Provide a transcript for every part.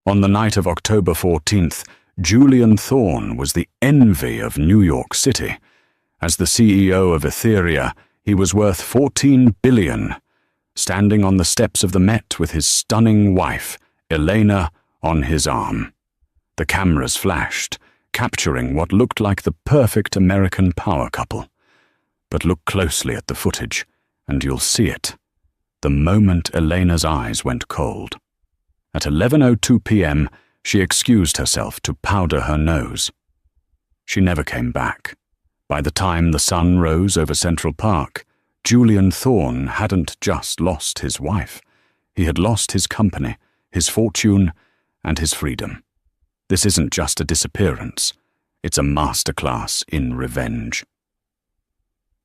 On the night of October 14th, Julian Thorne was the envy of New York City. As the CEO of Etheria, he was worth $14 billion, standing on the steps of the Met with his stunning wife, Elena, on his arm. The cameras flashed, capturing what looked like the perfect American power couple. But look closely at the footage, and you'll see it. The moment Elena's eyes went cold. At 11:02 p.m., she excused herself to powder her nose. She never came back. By the time the sun rose over Central Park, Julian Thorne hadn't just lost his wife. He had lost his company, his fortune, and his freedom. This isn't just a disappearance. It's a masterclass in revenge.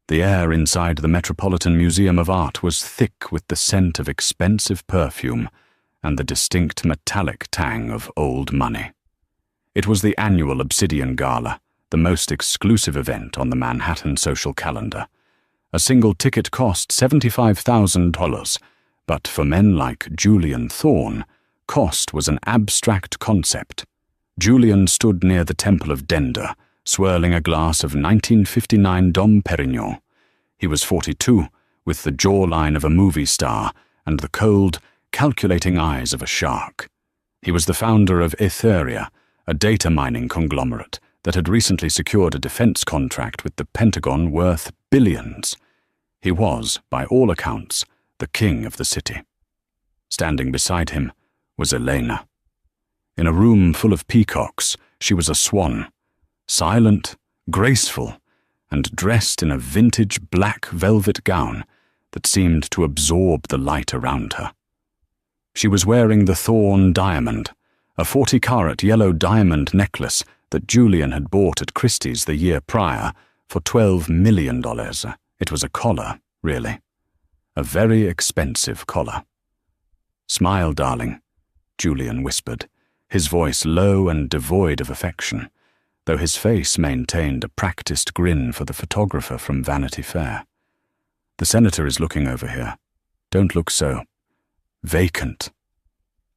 The air inside the Metropolitan Museum of Art was thick with the scent of expensive perfume and the distinct metallic tang of old money. It was the annual Obsidian Gala, the most exclusive event on the Manhattan social calendar. A single ticket cost $75,000, but for men like Julian Thorne, cost was an abstract concept. Julian stood near the Temple of Dender, swirling a glass of 1959 Dom Perignon. He was 42, with the jawline of a movie star and the cold, calculating eyes of a shark. He was the founder of Etheria, a data mining conglomerate that had recently secured a defense contract with the Pentagon worth billions. He was, by all accounts, the king of the city. Standing beside him was Elena. In a room full of peacocks, she was a swan, silent, graceful, and dressed in a vintage black velvet gown that seemed to absorb the light around her. She was wearing the Thorne diamond, a 40-carat yellow diamond necklace that Julian had bought at Christie's the year prior for $12 million. It was a collar, really. A very expensive collar. "Smile, darling," Julian whispered, his voice low and devoid of affection, though his face maintained a practiced grin for the photographer from Vanity Fair. "The senator is looking over here. Don't look so vacant."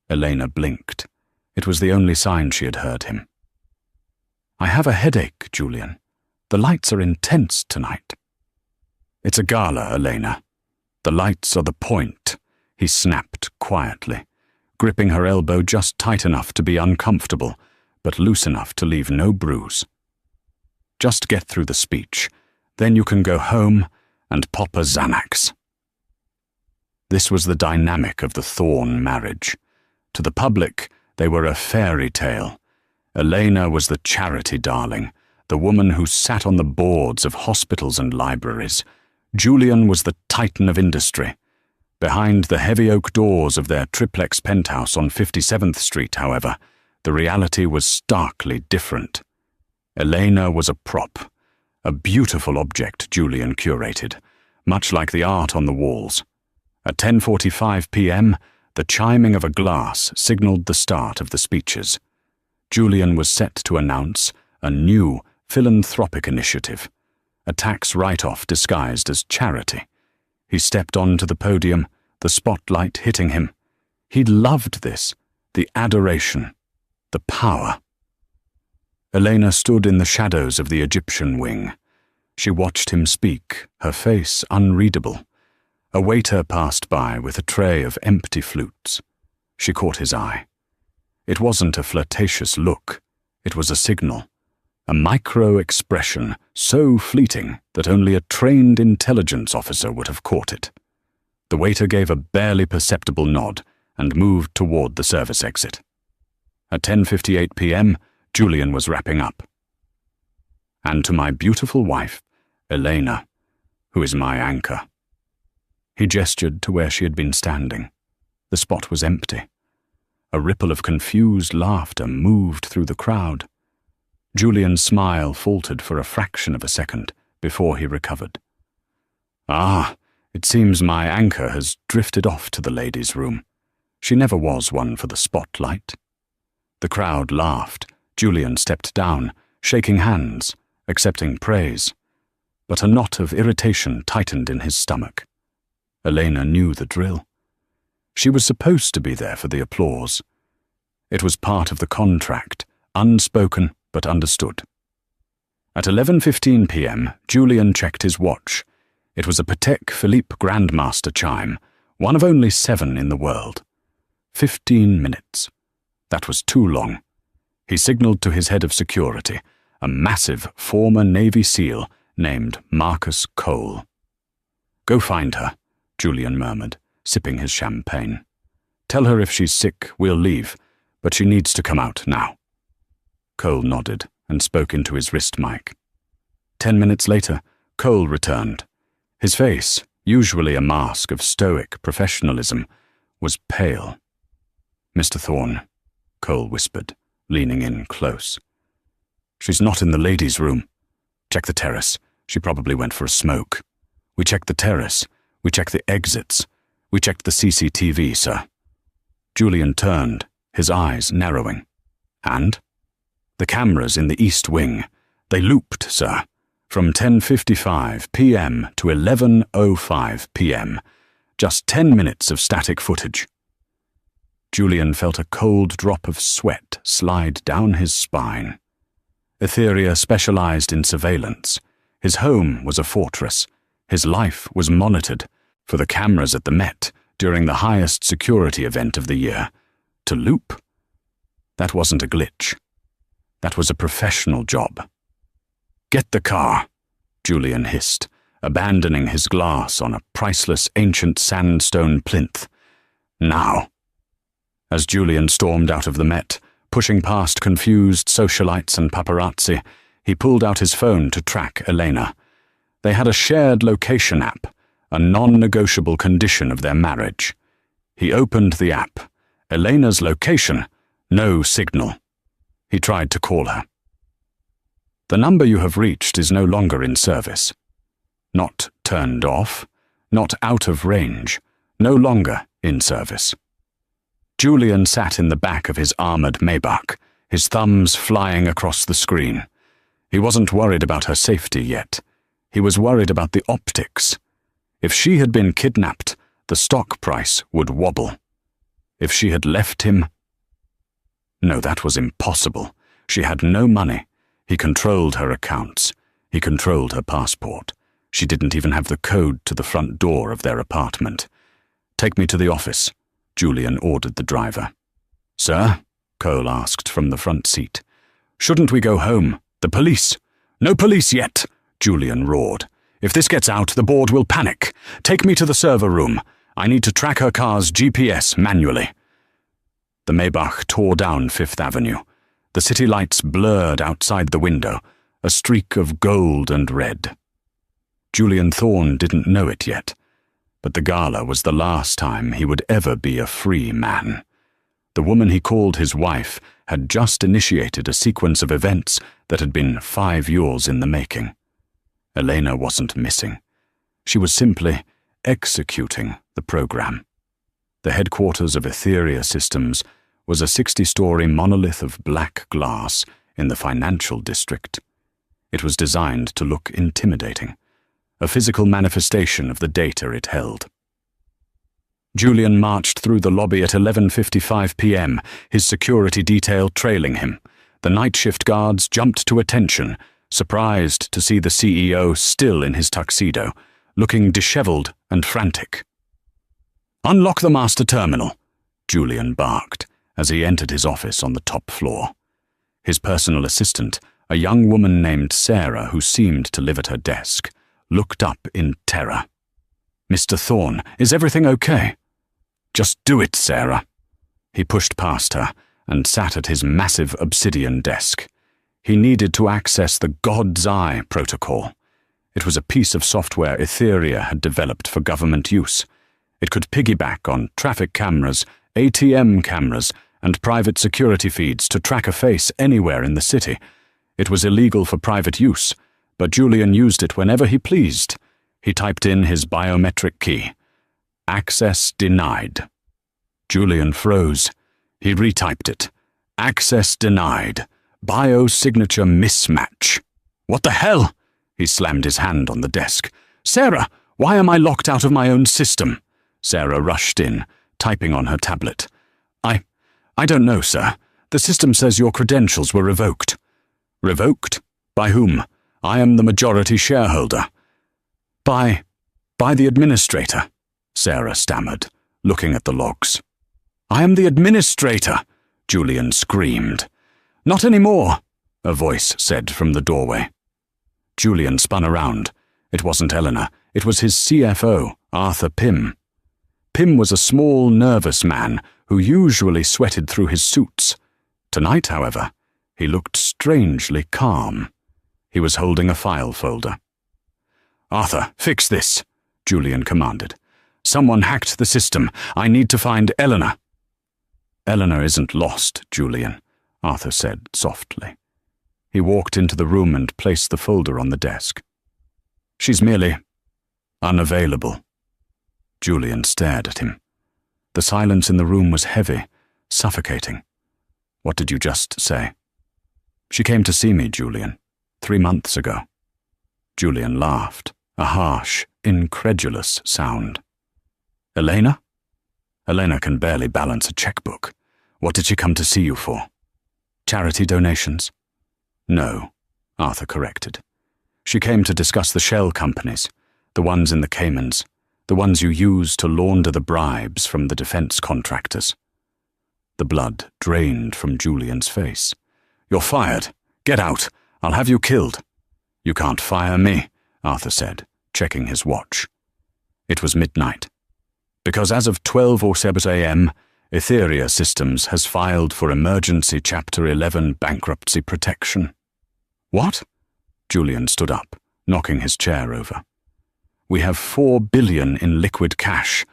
Elena blinked. It was the only sign she had heard him. "I have a headache, Julian. The lights are intense tonight." "It's a gala, Elena. The lights are the point," he snapped quietly, gripping her elbow just tight enough to be uncomfortable, but loose enough to leave no bruise. "Just get through the speech. Then you can go home and pop a Xanax." This was the dynamic of the Thorne marriage. To the public, they were a fairy tale. Elena was the charity darling, the woman who sat on the boards of hospitals and libraries. Julian was the titan of industry. Behind the heavy oak doors of their triplex penthouse on 57th Street, however, the reality was starkly different. Elena was a prop, a beautiful object Julian curated, much like the art on the walls. At 10:45 p.m., the chiming of a glass signaled the start of the speeches. Julian was set to announce a new philanthropic initiative, a tax write-off disguised as charity. He stepped onto the podium, the spotlight hitting him. He loved this, the adoration, the power. Elena stood in the shadows of the Egyptian wing. She watched him speak, her face unreadable. A waiter passed by with a tray of empty flutes. She caught his eye. It wasn't a flirtatious look. It was a signal, a micro-expression so fleeting that only a trained intelligence officer would have caught it. The waiter gave a barely perceptible nod and moved toward the service exit. At 10:58 p.m., Julian was wrapping up. "And to my beautiful wife, Elena, who is my anchor." He gestured to where she had been standing. The spot was empty. A ripple of confused laughter moved through the crowd. Julian's smile faltered for a fraction of a second before he recovered. "Ah, it seems my anchor has drifted off to the ladies' room. She never was one for the spotlight." The crowd laughed. Julian stepped down, shaking hands, accepting praise. But a knot of irritation tightened in his stomach. Elena knew the drill. She was supposed to be there for the applause. It was part of the contract, unspoken but understood. At 11:15 p.m., Julian checked his watch. It was a Patek Philippe Grandmaster chime, one of only 7 in the world. 15 minutes. That was too long. He signaled to his head of security, a massive former Navy SEAL named Marcus Cole. "Go find her," Julian murmured, sipping his champagne. "Tell her if she's sick, we'll leave, but she needs to come out now." Cole nodded and spoke into his wrist mic. 10 minutes later, Cole returned. His face, usually a mask of stoic professionalism, was pale. "Mr. Thorne," Cole whispered, leaning in close. "She's not in the ladies' room. Check the terrace. She probably went for a smoke. We checked the terrace. We checked the exits. We checked the CCTV, sir." Julian turned, his eyes narrowing. "And?" "The cameras in the East Wing. They looped, sir, from 10:55 p.m. to 11:05 p.m. Just 10 minutes of static footage." Julian felt a cold drop of sweat slide down his spine. Etheria specialized in surveillance. His home was a fortress. His life was monitored for the cameras at the Met during the highest security event of the year. To loop? That wasn't a glitch. That was a professional job. "Get the car," Julian hissed, abandoning his glass on a priceless ancient sandstone plinth. "Now." As Julian stormed out of the Met, pushing past confused socialites and paparazzi, he pulled out his phone to track Elena. They had a shared location app, a non-negotiable condition of their marriage. He opened the app. Elena's location, no signal. He tried to call her. "The number you have reached is no longer in service." Not turned off, not out of range, no longer in service. Julian sat in the back of his armored Maybach, his thumbs flying across the screen. He wasn't worried about her safety yet. He was worried about the optics. If she had been kidnapped, the stock price would wobble. If she had left him... No, that was impossible. She had no money. He controlled her accounts. He controlled her passport. She didn't even have the code to the front door of their apartment. "Take me to the office," Julian ordered the driver. "Sir?" Cole asked from the front seat. "Shouldn't we go home? The police." "No police yet," Julian roared. "If this gets out, the board will panic. Take me to the server room. I need to track her car's GPS manually." The Maybach tore down Fifth Avenue. The city lights blurred outside the window, a streak of gold and red. Julian Thorne didn't know it yet, but the Gala was the last time he would ever be a free man. The woman he called his wife had just initiated a sequence of events that had been 5 years in the making. Elena wasn't missing. She was simply executing the program. The headquarters of Etheria Systems was a 60-story monolith of black glass in the financial district. It was designed to look intimidating, a physical manifestation of the data it held. Julian marched through the lobby at 11:55 p.m., his security detail trailing him. The night shift guards jumped to attention, surprised to see the CEO still in his tuxedo, looking disheveled and frantic. "Unlock the master terminal," Julian barked as he entered his office on the top floor. His personal assistant, a young woman named Sarah who seemed to live at her desk, looked up in terror. "Mr. Thorne, is everything okay?" "Just do it, Sarah." He pushed past her and sat at his massive obsidian desk. He needed to access the God's Eye protocol. It was a piece of software Etheria had developed for government use. It could piggyback on traffic cameras, ATM cameras, and private security feeds to track a face anywhere in the city. It was illegal for private use, but Julian used it whenever he pleased. He typed in his biometric key. Access denied. Julian froze. He retyped it. Access denied. Biosignature mismatch. What the hell? He slammed his hand on the desk. "Sarah, why am I locked out of my own system?" Sarah rushed in, typing on her tablet. I don't know, sir. The system says your credentials were revoked. Revoked? By whom? I am the majority shareholder. By the administrator, Sarah stammered, looking at the logs. I am the administrator, Julian screamed. Not anymore, a voice said from the doorway. Julian spun around. It wasn't Eleanor. It was his CFO, Arthur Pym. Pym was a small, nervous man who usually sweated through his suits. Tonight, however, he looked strangely calm. He was holding a file folder. Arthur, fix this, Julian commanded. Someone hacked the system. I need to find Eleanor. Eleanor isn't lost, Julian, Arthur said softly. He walked into the room and placed the folder on the desk. She's merely unavailable. Julian stared at him. The silence in the room was heavy, suffocating. What did you just say? She came to see me, Julian, 3 months ago. Julian laughed, a harsh, incredulous sound. Elena? Elena can barely balance a checkbook. What did she come to see you for? Charity donations? No, Arthur corrected. She came to discuss the shell companies, the ones in the Caymans, the ones you use to launder the bribes from the defense contractors. The blood drained from Julian's face. You're fired. Get out. I'll have you killed. You can't fire me, Arthur said, checking his watch. It was midnight. Because as of 12:07 a.m., Etheria Systems has filed for emergency Chapter 11 bankruptcy protection. What? Julian stood up, knocking his chair over. We have $4 billion in liquid cash.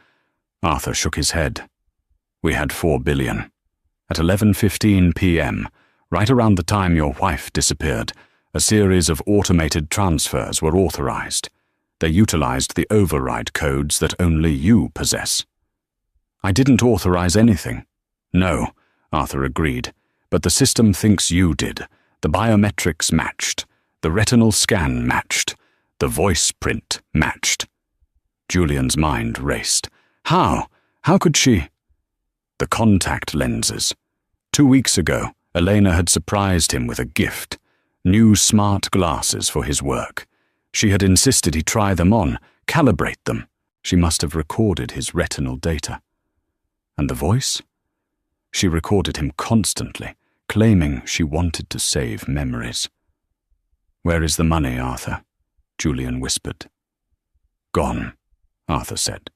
Arthur shook his head. We had $4 billion. At 11:15 p.m., right around the time your wife disappeared, a series of automated transfers were authorized. They utilized the override codes that only you possess. I didn't authorize anything. No, Arthur agreed, but the system thinks you did. The biometrics matched. The retinal scan matched. The voice print matched. Julian's mind raced. How? How could she? The contact lenses. 2 weeks ago, Elena had surprised him with a gift. New smart glasses for his work. She had insisted he try them on, calibrate them. She must have recorded his retinal data. And the voice? She recorded him constantly, claiming she wanted to save memories. Where is the money, Arthur? Julian whispered. Gone, Arthur said.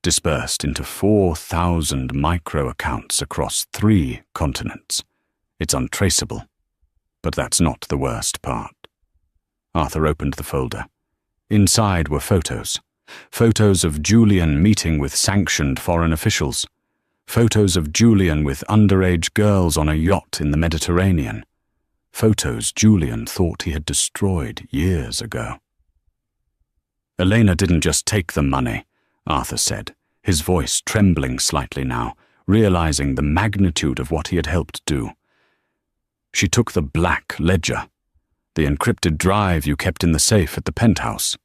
Dispersed into 4,000 micro-accounts across 3 continents. It's untraceable. But that's not the worst part. Arthur opened the folder. Inside were photos. Photos of Julian meeting with sanctioned foreign officials. Photos of Julian with underage girls on a yacht in the Mediterranean. Photos Julian thought he had destroyed years ago. Elena didn't just take the money, Arthur said, his voice trembling slightly now, realizing the magnitude of what he had helped do. She took the black ledger, the encrypted drive you kept in the safe at the penthouse.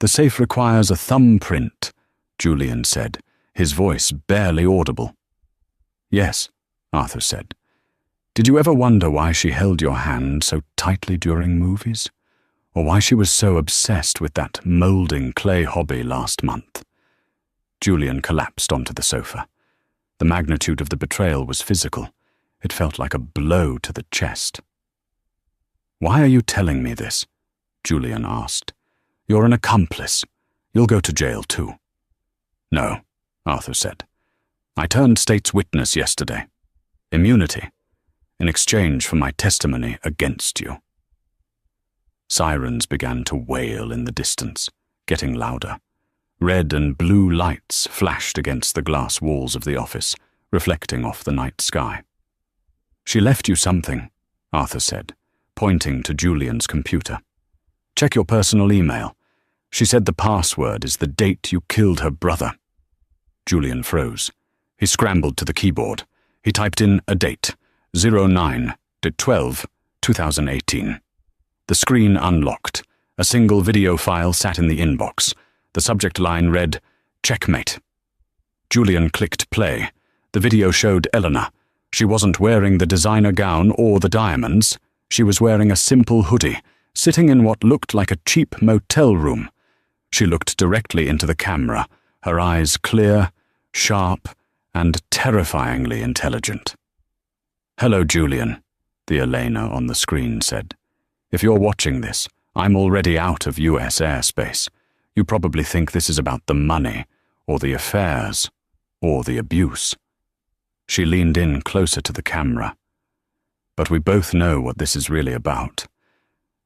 The safe requires a thumbprint, Julian said, his voice barely audible. Yes, Arthur said. Did you ever wonder why she held your hand so tightly during movies? Or why she was so obsessed with that molding clay hobby last month? Julian collapsed onto the sofa. The magnitude of the betrayal was physical. It felt like a blow to the chest. Why are you telling me this? Julian asked. You're an accomplice. You'll go to jail too. No, Arthur said. I turned state's witness yesterday. Immunity. In exchange for my testimony against you. Sirens began to wail in the distance, getting louder. Red and blue lights flashed against the glass walls of the office, reflecting off the night sky. She left you something, Arthur said, pointing to Julian's computer. Check your personal email. She said the password is the date you killed her brother. Julian froze. He scrambled to the keyboard. He typed in a date, 09/12/2018. The screen unlocked. A single video file sat in the inbox. The subject line read, Checkmate. Julian clicked play. The video showed Eleanor. She wasn't wearing the designer gown or the diamonds. She was wearing a simple hoodie, sitting in what looked like a cheap motel room. She looked directly into the camera, her eyes clear, sharp, and terrifyingly intelligent. "Hello, Julian," the Elena on the screen said. "If you're watching this, I'm already out of US airspace. You probably think this is about the money, or the affairs, or the abuse." She leaned in closer to the camera. "But we both know what this is really about.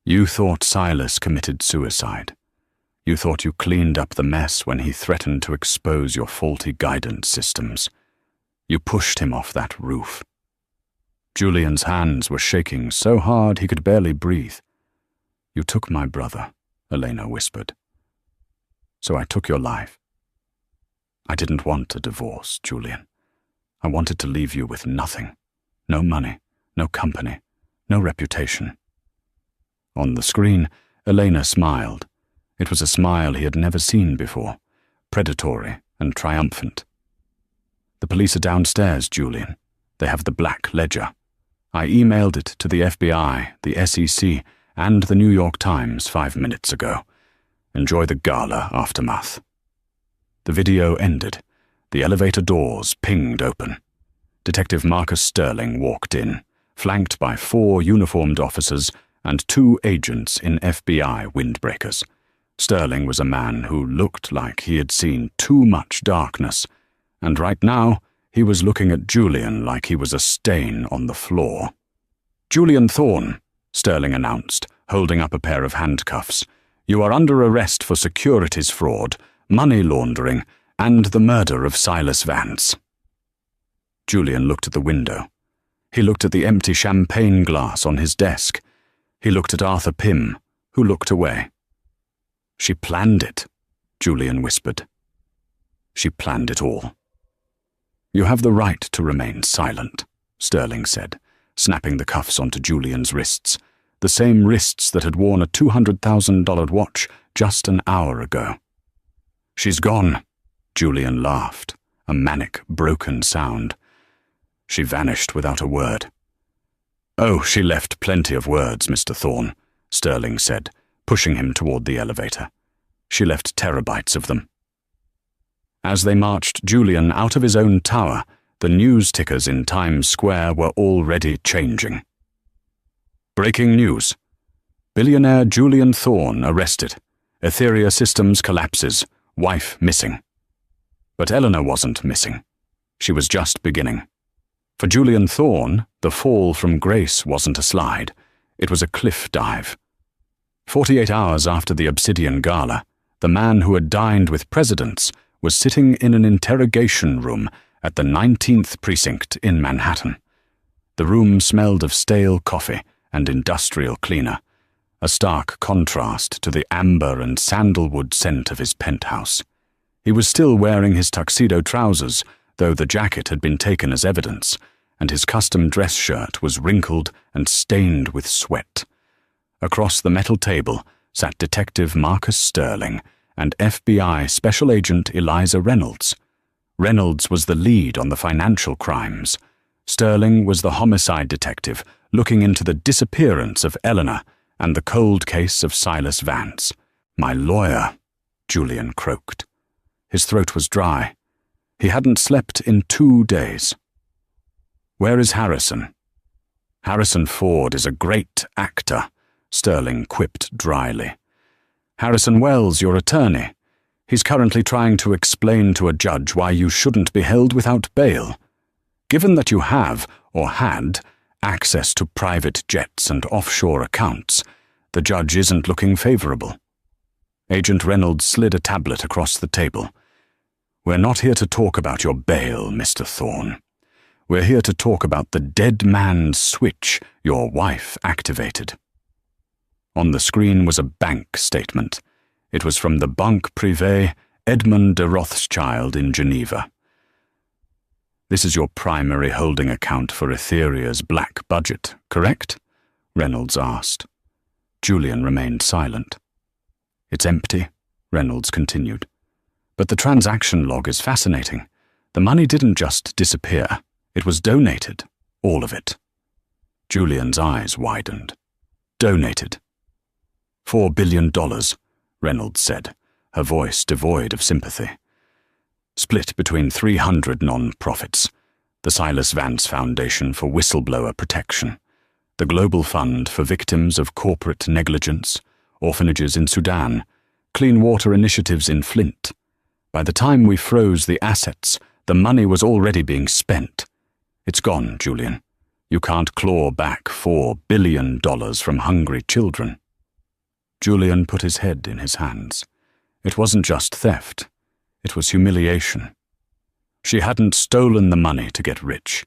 You thought Silas committed suicide. You thought you cleaned up the mess when he threatened to expose your faulty guidance systems. You pushed him off that roof." Julian's hands were shaking so hard he could barely breathe. "You took my brother," Elena whispered. "So I took your life. I didn't want a divorce, Julian. I wanted to leave you with nothing. No money, no company, no reputation." On the screen, Elena smiled. It was a smile he had never seen before, predatory and triumphant. "The police are downstairs, Julian. They have the black ledger. I emailed it to the FBI, the SEC, and the New York Times 5 minutes ago. Enjoy the Gala aftermath." The video ended. The elevator doors pinged open. Detective Marcus Sterling walked in, flanked by 4 uniformed officers and 2 agents in FBI windbreakers. Sterling was a man who looked like he had seen too much darkness, and right now he was looking at Julian like he was a stain on the floor. "Julian Thorne," Sterling announced, holding up a pair of handcuffs. "You are under arrest for securities fraud, money laundering, and the murder of Silas Vance." Julian looked at the window. He looked at the empty champagne glass on his desk. He looked at Arthur Pym, who looked away. "She planned it," Julian whispered. "She planned it all." "You have the right to remain silent," Sterling said, snapping the cuffs onto Julian's wrists, the same wrists that had worn a $200,000 watch just an hour ago. "She's gone," Julian laughed, a manic, broken sound. "She vanished without a word." "Oh, she left plenty of words, Mr. Thorne," Sterling said, pushing him toward the elevator. "She left terabytes of them." As they marched Julian out of his own tower, the news tickers in Times Square were already changing. Breaking news. Billionaire Julian Thorne arrested. Etheria Systems collapses. Wife missing. But Eleanor wasn't missing. She was just beginning. For Julian Thorne, the fall from grace wasn't a slide. It was a cliff dive. 48 hours after the Obsidian Gala, the man who had dined with presidents was sitting in an interrogation room at the 19th Precinct in Manhattan. The room smelled of stale coffee and industrial cleaner, a stark contrast to the amber and sandalwood scent of his penthouse. He was still wearing his tuxedo trousers, though the jacket had been taken as evidence, and his custom dress shirt was wrinkled and stained with sweat. Across the metal table sat Detective Marcus Sterling and FBI Special Agent Eliza Reynolds. Reynolds was the lead on the financial crimes. Sterling was the homicide detective looking into the disappearance of Eleanor and the cold case of Silas Vance. "My lawyer," Julian croaked. His throat was dry. He hadn't slept in 2 days. "Where is Harrison?" "Harrison Ford is a great actor," Sterling quipped dryly. "Harrison Wells, your attorney. He's currently trying to explain to a judge why you shouldn't be held without bail. Given that you have, or had, access to private jets and offshore accounts, the judge isn't looking favorable." Agent Reynolds slid a tablet across the table. "We're not here to talk about your bail, Mr. Thorne. We're here to talk about the dead man's switch your wife activated." On the screen was a bank statement. It was from the Banque Privée Edmond de Rothschild in Geneva. "This is your primary holding account for Etheria's black budget, correct?" Reynolds asked. Julian remained silent. "It's empty," Reynolds continued. "But the transaction log is fascinating. The money didn't just disappear. It was donated. All of it. Julian's eyes widened. Donated. $4 billion, Reynolds said, her voice devoid of sympathy. Split between 300 non-profits. The Silas Vance Foundation for Whistleblower Protection, the Global Fund for Victims of Corporate Negligence, orphanages in Sudan, clean water initiatives in Flint. By the time we froze the assets, the money was already being spent. It's gone, Julian. You can't claw back $4 billion from hungry children. Julian put his head in his hands. It wasn't just theft. It was humiliation. She hadn't stolen the money to get rich.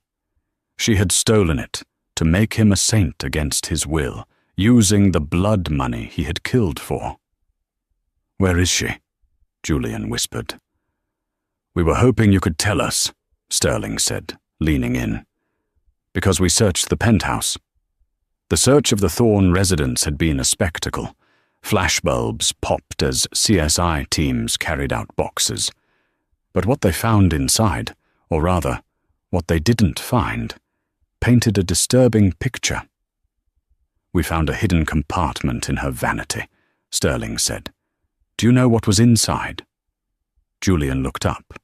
She had stolen it to make him a saint against his will, using the blood money he had killed for. "Where is she?" Julian whispered. "We were hoping you could tell us," Sterling said, leaning in. "Because we searched the penthouse." The search of the Thorne residence had been a spectacle. Flashbulbs popped as CSI teams carried out boxes. But what they found inside, or rather, what they didn't find, painted a disturbing picture. "We found a hidden compartment in her vanity," Sterling said. "Do you know what was inside?" Julian looked up.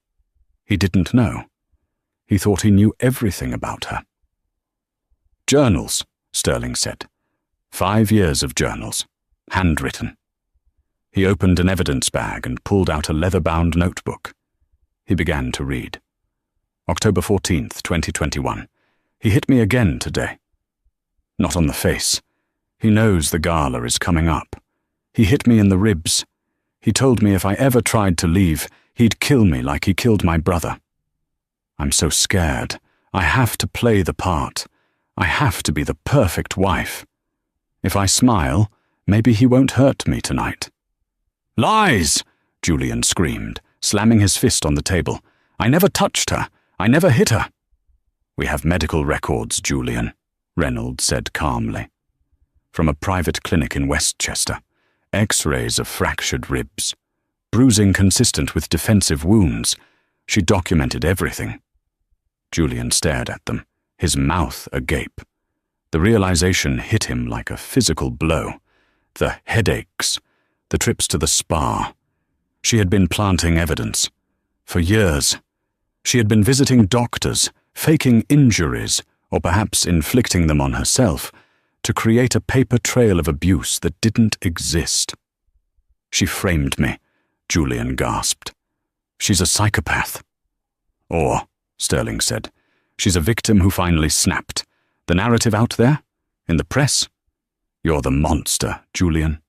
He didn't know. He thought he knew everything about her. "Journals," Sterling said. 5 years of journals, handwritten. He opened an evidence bag and pulled out a leather-bound notebook. He began to read. October 14th, 2021. He hit me again today. Not on the face. He knows the gala is coming up. He hit me in the ribs. He told me if I ever tried to leave, he'd kill me like he killed my brother. I'm so scared. I have to play the part. I have to be the perfect wife. If I smile, maybe he won't hurt me tonight. "Lies!" Julian screamed, slamming his fist on the table. "I never touched her. I never hit her." "We have medical records, Julian," Reynolds said calmly. "From a private clinic in Westchester. X-rays of fractured ribs. Bruising consistent with defensive wounds. She documented everything." Julian stared at them, his mouth agape. The realization hit him like a physical blow. The headaches, the trips to the spa. She had been planting evidence. For years. She had been visiting doctors, faking injuries, or perhaps inflicting them on herself, to create a paper trail of abuse that didn't exist. "She framed me," Julian gasped. "She's a psychopath." "Or," Sterling said, "she's a victim who finally snapped. The narrative out there? In the press? You're the monster, Julian."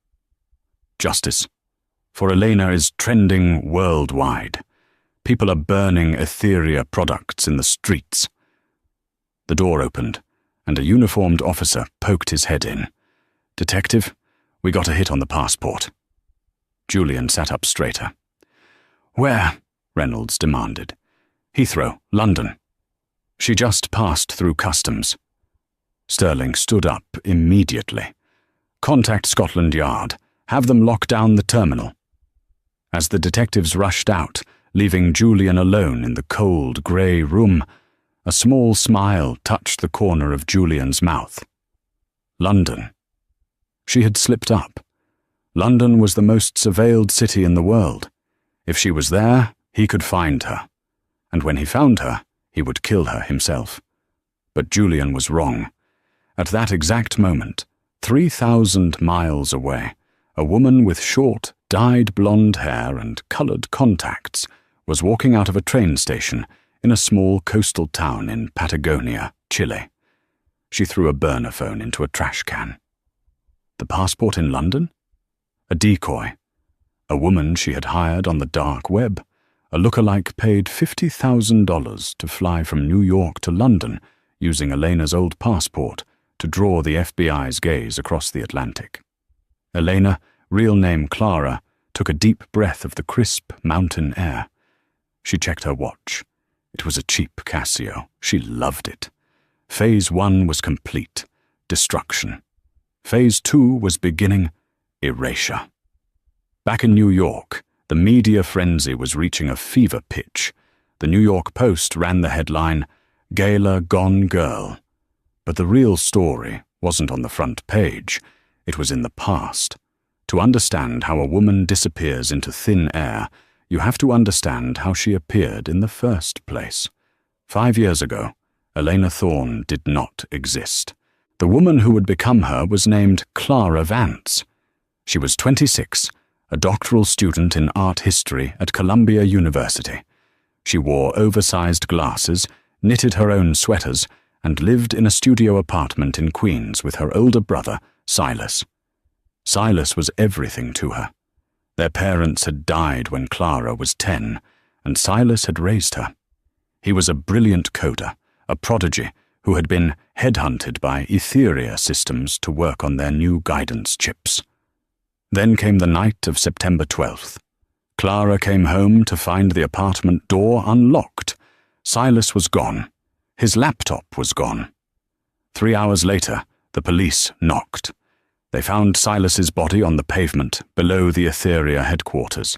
"Justice. For Elena is trending worldwide. People are burning Etheria products in the streets." The door opened, and a uniformed officer poked his head in. "Detective, we got a hit on the passport." Julian sat up straighter. "Where?" Reynolds demanded. "Heathrow, London. She just passed through customs." Sterling stood up immediately. "Contact Scotland Yard. Have them lock down the terminal." As the detectives rushed out, leaving Julian alone in the cold, grey room, a small smile touched the corner of Julian's mouth. London. She had slipped up. London was the most surveilled city in the world. If she was there, he could find her. And when he found her, he would kill her himself. But Julian was wrong. At that exact moment, 3,000 miles away, a woman with short, dyed blonde hair and coloured contacts was walking out of a train station in a small coastal town in Patagonia, Chile. She threw a burner phone into a trash can. The passport in London? A decoy. A woman she had hired on the dark web. A lookalike paid $50,000 to fly from New York to London using Elena's old passport to draw the FBI's gaze across the Atlantic. Elena, real name Clara, took a deep breath of the crisp mountain air. She checked her watch. It was a cheap Casio. She loved it. Phase 1 was complete. Destruction. Phase 2 was beginning. Erasure. Back in New York, the media frenzy was reaching a fever pitch. The New York Post ran the headline, "Gala Gone Girl." But the real story wasn't on the front page. It was in the past. To understand how a woman disappears into thin air, you have to understand how she appeared in the first place. 5 years ago, Elena Thorne did not exist. The woman who would become her was named Clara Vance. She was 26, a doctoral student in art history at Columbia University. She wore oversized glasses, knitted her own sweaters, and lived in a studio apartment in Queens with her older brother, Silas. Silas was everything to her. Their parents had died when Clara was 10, and Silas had raised her. He was a brilliant coder, a prodigy who had been headhunted by Etheria Systems to work on their new guidance chips. Then came the night of September 12th. Clara came home to find the apartment door unlocked. Silas was gone. His laptop was gone. 3 hours later, the police knocked. They found Silas's body on the pavement below the Etheria headquarters.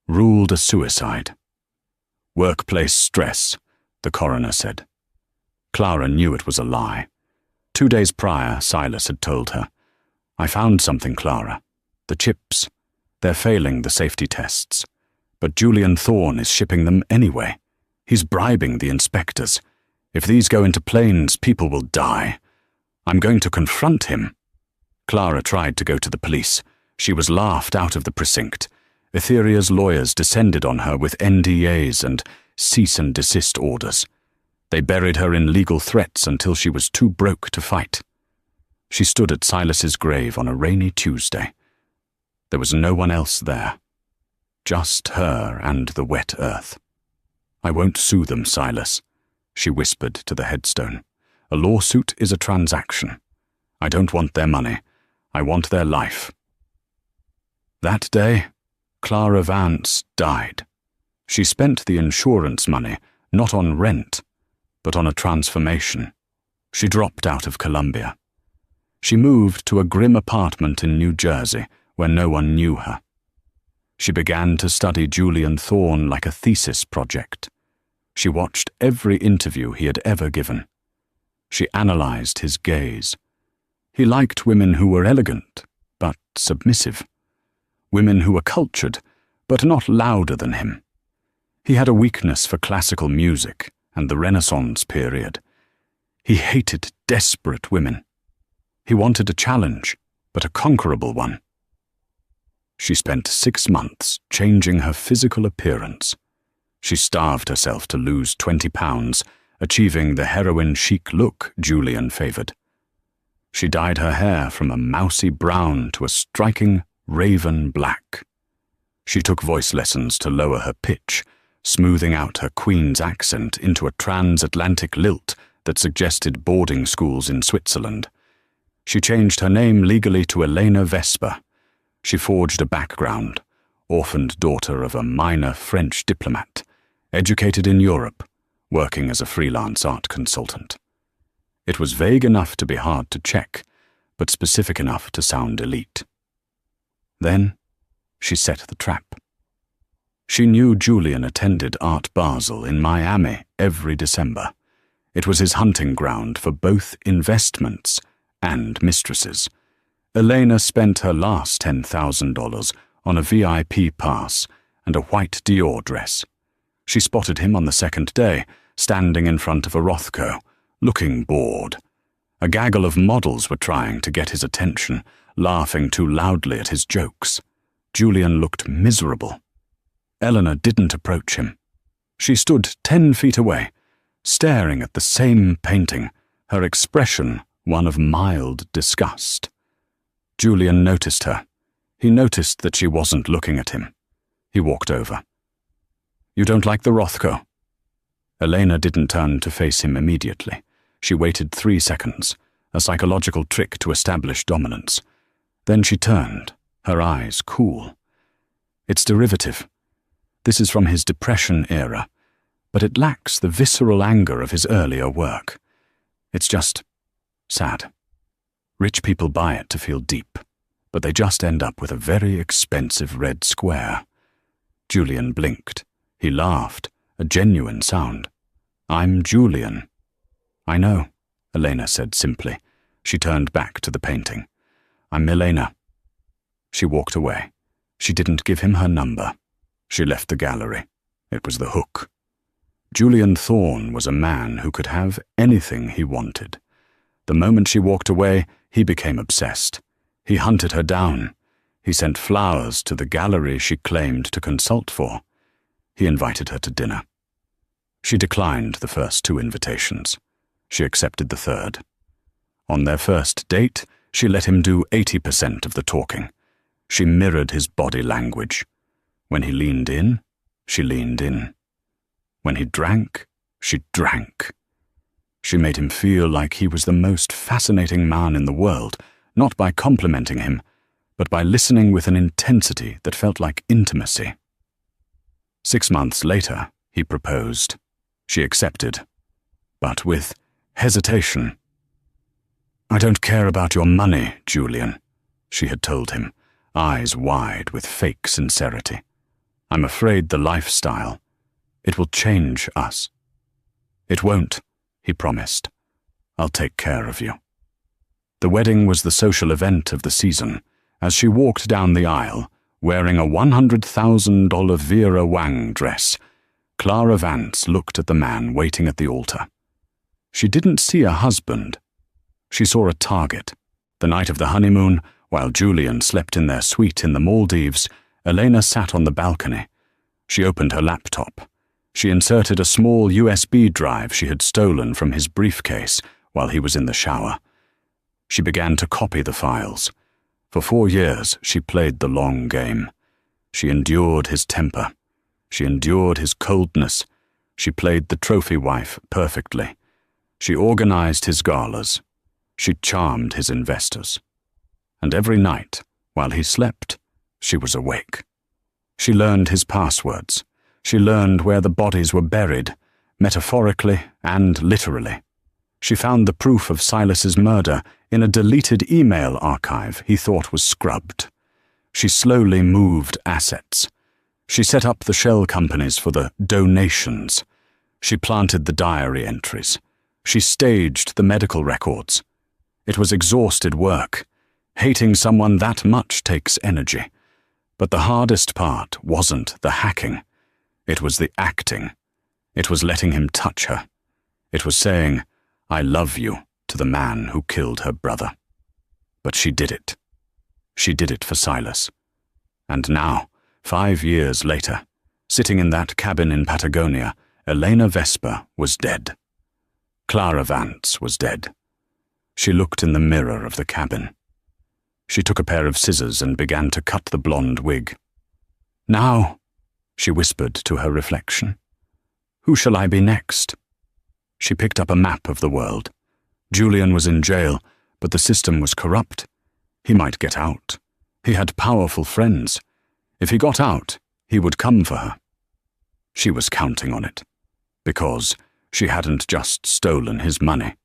Ruled a suicide. Workplace stress, the coroner said. Clara knew it was a lie. 2 days prior, Silas had told her, "I found something, Clara. The chips. They're failing the safety tests. But Julian Thorne is shipping them anyway. He's bribing the inspectors. If these go into planes, people will die. I'm going to confront him." Clara tried to go to the police. She was laughed out of the precinct. Etheria's lawyers descended on her with NDAs and cease and desist orders. They buried her in legal threats until she was too broke to fight. She stood at Silas's grave on a rainy Tuesday. There was no one else there. Just her and the wet earth. "I won't sue them, Silas," she whispered to the headstone. "A lawsuit is a transaction. I don't want their money. I want their life." That day, Clara Vance died. She spent the insurance money not on rent, but on a transformation. She dropped out of Columbia. She moved to a grim apartment in New Jersey where no one knew her. She began to study Julian Thorne like a thesis project. She watched every interview he had ever given. She analyzed his gaze. He liked women who were elegant, but submissive. Women who were cultured, but not louder than him. He had a weakness for classical music and the Renaissance period. He hated desperate women. He wanted a challenge, but a conquerable one. She spent 6 months changing her physical appearance. She starved herself to lose 20 pounds, achieving the heroin-chic look Julian favored. She dyed her hair from a mousy brown to a striking raven black. She took voice lessons to lower her pitch, smoothing out her Queen's accent into a transatlantic lilt that suggested boarding schools in Switzerland. She changed her name legally to Elena Vesper. She forged a background, orphaned daughter of a minor French diplomat, educated in Europe, working as a freelance art consultant. It was vague enough to be hard to check, but specific enough to sound elite. Then, she set the trap. She knew Julian attended Art Basel in Miami every December. It was his hunting ground for both investments and mistresses. Elena spent her last $10,000 on a VIP pass and a white Dior dress. She spotted him on the second day, standing in front of a Rothko, looking bored. A gaggle of models were trying to get his attention, laughing too loudly at his jokes. Julian looked miserable. Eleanor didn't approach him. She stood 10 feet away, staring at the same painting, her expression one of mild disgust. Julian noticed her. He noticed that she wasn't looking at him. He walked over. "You don't like the Rothko?" Elena didn't turn to face him immediately. She waited 3 seconds, a psychological trick to establish dominance. Then she turned, her eyes cool. "It's derivative. This is from his Depression era, but it lacks the visceral anger of his earlier work. It's just sad. Rich people buy it to feel deep, but they just end up with a very expensive red square." Julian blinked. He laughed, a genuine sound. "I'm Julian." "I know," Elena said simply. She turned back to the painting. "I'm Milena." She walked away. She didn't give him her number. She left the gallery. It was the hook. Julian Thorne was a man who could have anything he wanted. The moment she walked away, he became obsessed. He hunted her down. He sent flowers to the gallery she claimed to consult for. He invited her to dinner. She declined the first 2 invitations. She accepted the third. On their first date, she let him do 80% of the talking. She mirrored his body language. When he leaned in, she leaned in. When he drank, she drank. She made him feel like he was the most fascinating man in the world, not by complimenting him, but by listening with an intensity that felt like intimacy. 6 months later, he proposed. She accepted, but with hesitation. "I don't care about your money, Julian," she had told him, eyes wide with fake sincerity. "I'm afraid the lifestyle, it will change us." "It won't," he promised. "I'll take care of you." The wedding was the social event of the season. As she walked down the aisle, wearing a $100,000 Vera Wang dress, Clara Vance looked at the man waiting at the altar. She didn't see a husband. She saw a target. The night of the honeymoon, while Julian slept in their suite in the Maldives, Elena sat on the balcony. She opened her laptop. She inserted a small USB drive she had stolen from his briefcase while he was in the shower. She began to copy the files. For 4 years, she played the long game. She endured his temper. She endured his coldness. She played the trophy wife perfectly. She organized his galas. She charmed his investors. And every night, while he slept, she was awake. She learned his passwords. She learned where the bodies were buried, metaphorically and literally. She found the proof of Silas's murder in a deleted email archive he thought was scrubbed. She slowly moved assets. She set up the shell companies for the donations. She planted the diary entries. She staged the medical records. It was exhausted work. Hating someone that much takes energy. But the hardest part wasn't the hacking. It was the acting. It was letting him touch her. It was saying, "I love you," to the man who killed her brother. But she did it. She did it for Silas. And now, 5 years later, sitting in that cabin in Patagonia, Elena Vesper was dead. Clara Vance was dead. She looked in the mirror of the cabin. She took a pair of scissors and began to cut the blonde wig. "Now," she whispered to her reflection, "who shall I be next?" She picked up a map of the world. Julian was in jail, but the system was corrupt. He might get out. He had powerful friends. If he got out, he would come for her. She was counting on it, because she hadn't just stolen his money.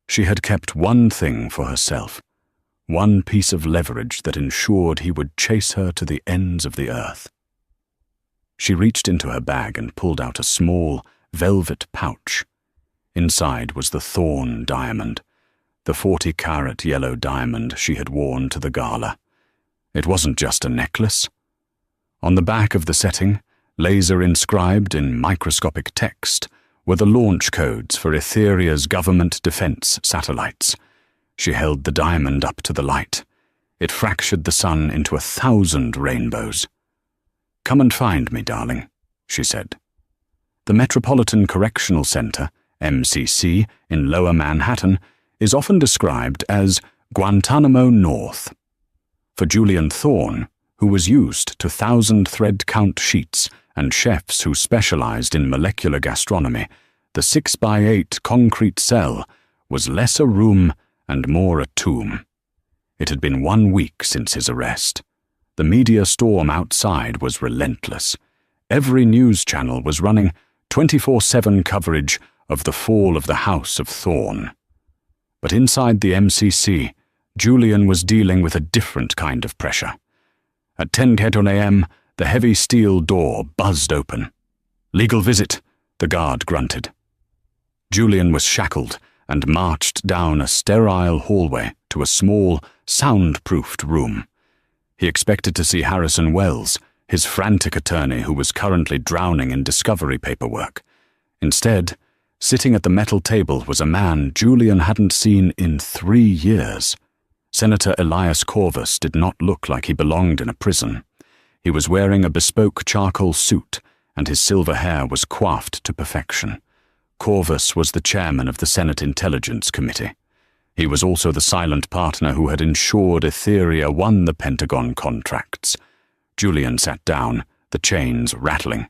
She had kept one thing for herself, one piece of leverage that ensured he would chase her to the ends of the earth. She reached into her bag and pulled out a small, velvet pouch. Inside was the Thorne diamond, the 40-carat yellow diamond she had worn to the gala. It wasn't just a necklace. On the back of the setting, laser inscribed in microscopic text, were the launch codes for Etheria's government defense satellites. She held the diamond up to the light. It fractured the sun into 1,000 rainbows. "Come and find me, darling," she said. The Metropolitan Correctional Center, MCC, in Lower Manhattan, is often described as Guantanamo North. For Julian Thorne, who was used to 1,000-thread-count sheets and chefs who specialized in molecular gastronomy, the 6x8 concrete cell was less a room and more a tomb. It had been 1 week since his arrest. The media storm outside was relentless. Every news channel was running 24/7 coverage of the fall of the House of Thorne. But inside the MCC, Julian was dealing with a different kind of pressure. At 10:10 a.m., the heavy steel door buzzed open. Legal visit, the guard grunted. Julian was shackled and marched down a sterile hallway to a small, soundproofed room. He expected to see Harrison Wells, his frantic attorney who was currently drowning in discovery paperwork. Instead, sitting at the metal table was a man Julian hadn't seen in 3 years. Senator Elias Corvus did not look like he belonged in a prison. He was wearing a bespoke charcoal suit, and his silver hair was coiffed to perfection. Corvus was the chairman of the Senate Intelligence Committee. He was also the silent partner who had ensured Etheria won the Pentagon contracts. Julian sat down, the chains rattling.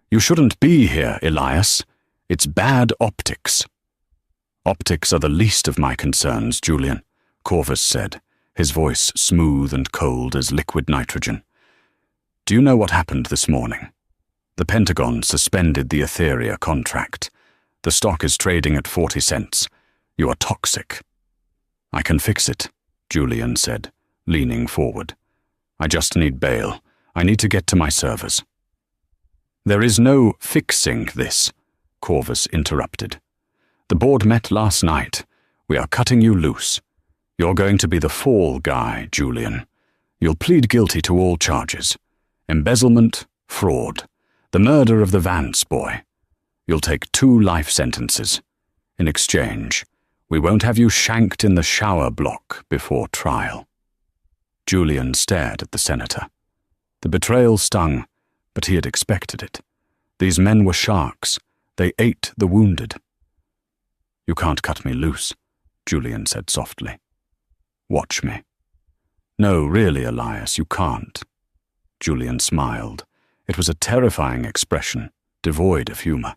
"You shouldn't be here, Elias. It's bad optics." "Optics are the least of my concerns, Julian," Corvus said, his voice smooth and cold as liquid nitrogen. "Do you know what happened this morning? The Pentagon suspended the Etheria contract. The stock is trading at 40 cents. You are toxic." "I can fix it," Julian said, leaning forward. "I just need bail. I need to get to my servers." "There is no fixing this," Corvus interrupted. "The board met last night. We are cutting you loose. You're going to be the fall guy, Julian. You'll plead guilty to all charges. Embezzlement, fraud, the murder of the Vance boy. You'll take 2 life sentences. In exchange, we won't have you shanked in the shower block before trial." Julian stared at the senator. The betrayal stung, but he had expected it. These men were sharks. They ate the wounded. "You can't cut me loose," Julian said softly. "Watch me." "No, really, Elias, you can't." Julian smiled. It was a terrifying expression, devoid of humor.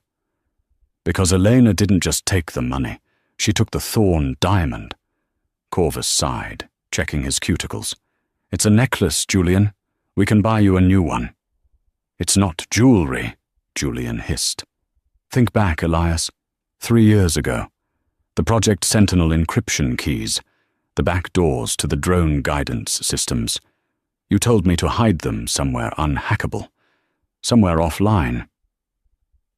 "Because Elena didn't just take the money. She took the Thorn diamond." Corvus sighed, checking his cuticles. "It's a necklace, Julian. We can buy you a new one." "It's not jewelry," Julian hissed. "Think back, Elias. 3 years ago. The Project Sentinel encryption keys, the back doors to the drone guidance systems. You told me to hide them somewhere unhackable, somewhere offline."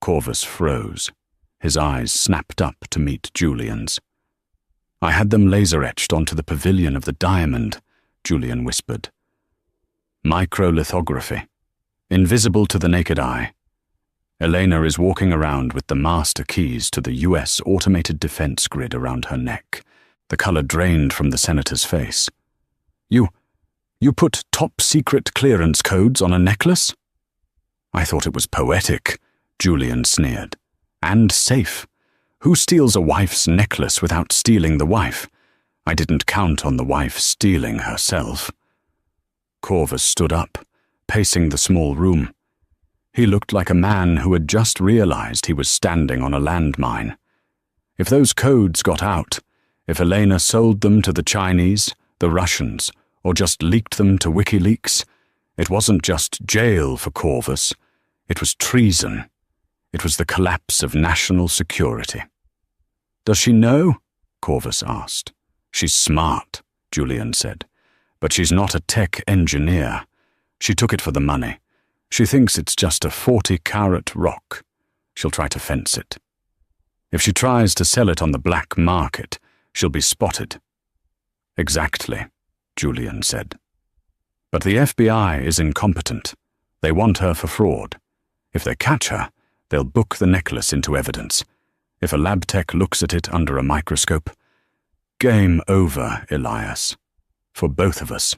Corvus froze. His eyes snapped up to meet Julian's. "I had them laser-etched onto the pavilion of the diamond," Julian whispered. "Microlithography. Invisible to the naked eye. Elena is walking around with the master keys to the U.S. automated defense grid around her neck." The color drained from the senator's face. You put top-secret clearance codes on a necklace?" "I thought it was poetic," Julian sneered. "And safe. Who steals a wife's necklace without stealing the wife? I didn't count on the wife stealing herself." Corvus stood up, pacing the small room. He looked like a man who had just realized he was standing on a landmine. If those codes got out, if Elena sold them to the Chinese, the Russians, or just leaked them to WikiLeaks, it wasn't just jail for Corvus. It was treason. It was the collapse of national security. "Does she know?" Corvus asked. "She's smart," Julian said. "But she's not a tech engineer. She took it for the money. She thinks it's just a 40-carat rock. She'll try to fence it. If she tries to sell it on the black market, she'll be spotted." "Exactly," Julian said. "But the FBI is incompetent. They want her for fraud. If they catch her, they'll book the necklace into evidence. If a lab tech looks at it under a microscope, game over, Elias. For both of us."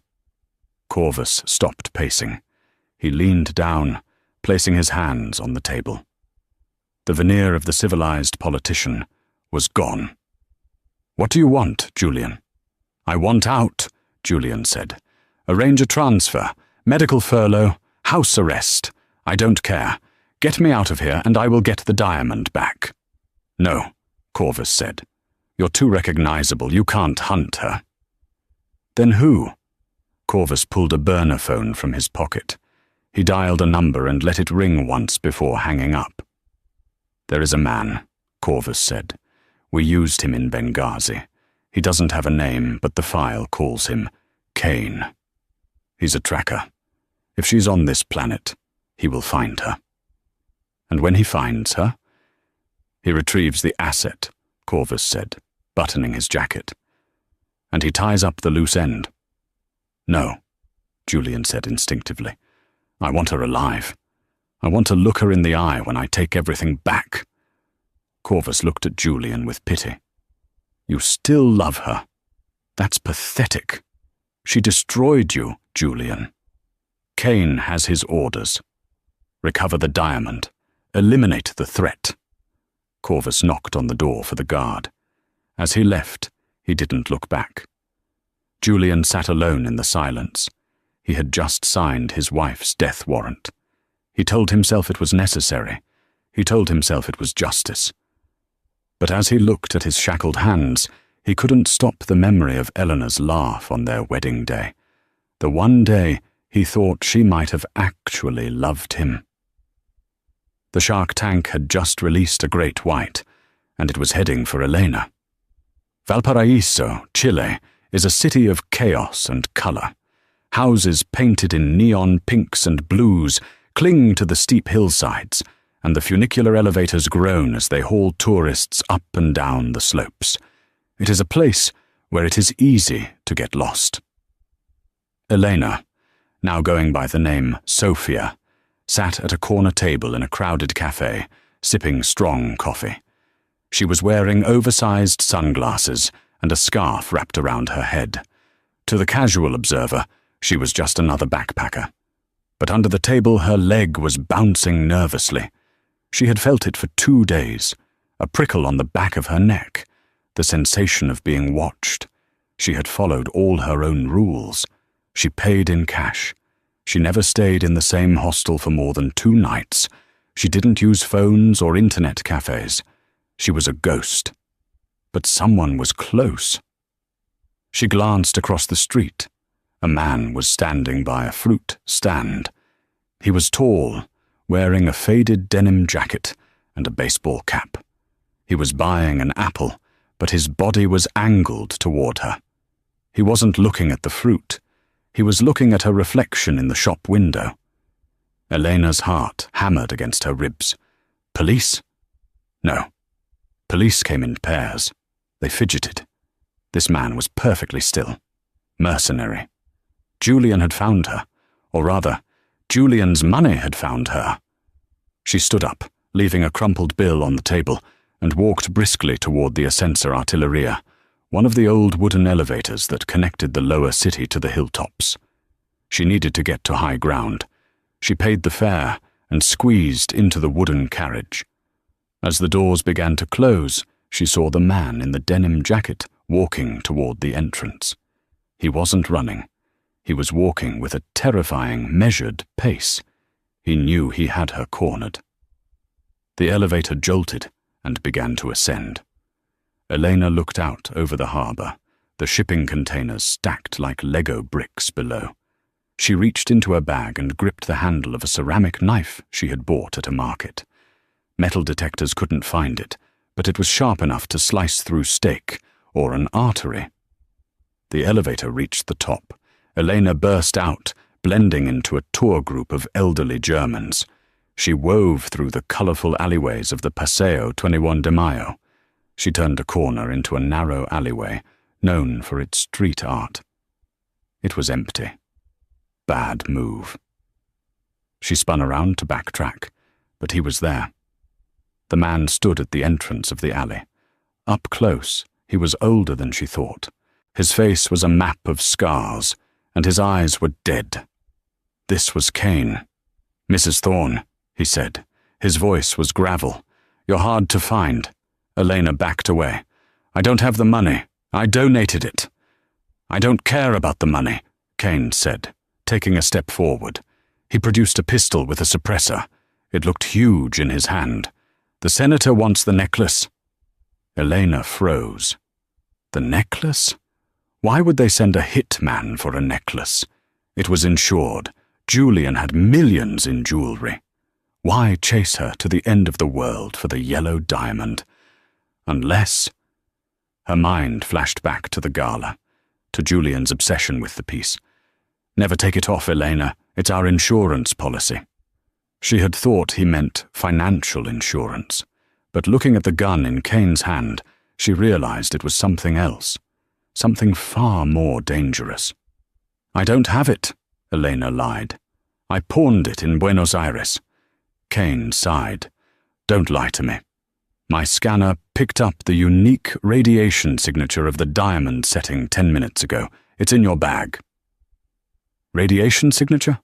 Corvus stopped pacing. He leaned down, placing his hands on the table. The veneer of the civilized politician was gone. "What do you want, Julian?" "I want out," Julian said. "Arrange a transfer, medical furlough, house arrest. I don't care. Get me out of here and I will get the diamond back." "No," Corvus said. "You're too recognizable. You can't hunt her." "Then who?" Corvus pulled a burner phone from his pocket. He dialed a number and let it ring once before hanging up. "There is a man," Corvus said. "We used him in Benghazi. He doesn't have a name, but the file calls him Kane. He's a tracker. If she's on this planet, he will find her." And when he finds her? He retrieves the asset, Corvus said, buttoning his jacket. And he ties up the loose end. No, Julian said instinctively. I want her alive. I want to look her in the eye when I take everything back. Corvus looked at Julian with pity. You still love her. That's pathetic. She destroyed you, Julian. Kane has his orders. Recover the diamond. Eliminate the threat. Corvus knocked on the door for the guard. As he left, he didn't look back. Julian sat alone in the silence. He had just signed his wife's death warrant. He told himself it was necessary. He told himself it was justice. But as he looked at his shackled hands, he couldn't stop the memory of Eleanor's laugh on their wedding day. The one day he thought she might have actually loved him. The shark tank had just released a great white, and it was heading for Elena. Valparaiso, Chile, is a city of chaos and color. Houses painted in neon pinks and blues cling to the steep hillsides, and the funicular elevators groan as they haul tourists up and down the slopes. It is a place where it is easy to get lost. Elena, now going by the name Sophia, sat at a corner table in a crowded cafe, sipping strong coffee. She was wearing oversized sunglasses and a scarf wrapped around her head. To the casual observer, she was just another backpacker. But under the table her leg was bouncing nervously. She had felt it for 2 days, a prickle on the back of her neck, the sensation of being watched. She had followed all her own rules. She paid in cash. She never stayed in the same hostel for more than 2 nights. She didn't use phones or internet cafes. She was a ghost. But someone was close. She glanced across the street. A man was standing by a fruit stand. He was tall, wearing a faded denim jacket and a baseball cap. He was buying an apple, but his body was angled toward her. He wasn't looking at the fruit. He was looking at her reflection in the shop window. Elena's heart hammered against her ribs. Police? No. Police came in pairs. They fidgeted. This man was perfectly still. Mercenary. Julian had found her, or rather, Julian's money had found her. She stood up, leaving a crumpled bill on the table, and walked briskly toward the Ascensor Artilleria, one of the old wooden elevators that connected the lower city to the hilltops. She needed to get to high ground. She paid the fare and squeezed into the wooden carriage. As the doors began to close, she saw the man in the denim jacket walking toward the entrance. He wasn't running. He was walking with a terrifying, measured pace. He knew he had her cornered. The elevator jolted and began to ascend. Elena looked out over the harbor, the shipping containers stacked like Lego bricks below. She reached into her bag and gripped the handle of a ceramic knife she had bought at a market. Metal detectors couldn't find it, but it was sharp enough to slice through steak or an artery. The elevator reached the top. Elena burst out, blending into a tour group of elderly Germans. She wove through the colorful alleyways of the Paseo 21 de Mayo. She turned a corner into a narrow alleyway, known for its street art. It was empty. Bad move. She spun around to backtrack, but he was there. The man stood at the entrance of the alley. Up close, he was older than she thought. His face was a map of scars, and his eyes were dead. This was Kane. "Mrs. Thorne," he said. His voice was gravel. "You're hard to find." Elena backed away. "I don't have the money. I donated it." "I don't care about the money," Kane said, taking a step forward. He produced a pistol with a suppressor. It looked huge in his hand. "The senator wants the necklace." Elena froze. The necklace? Why would they send a hitman for a necklace? It was insured. Julian had millions in jewelry. Why chase her to the end of the world for the yellow diamond? Unless... Her mind flashed back to the Gala, to Julian's obsession with the piece. "Never take it off, Elena. It's our insurance policy." She had thought he meant financial insurance, but looking at the gun in Kane's hand, she realized it was something else, something far more dangerous. "I don't have it," Elena lied. "I pawned it in Buenos Aires." Kane sighed. "Don't lie to me. My scanner picked up the unique radiation signature of the diamond setting 10 minutes ago. It's in your bag." Radiation signature?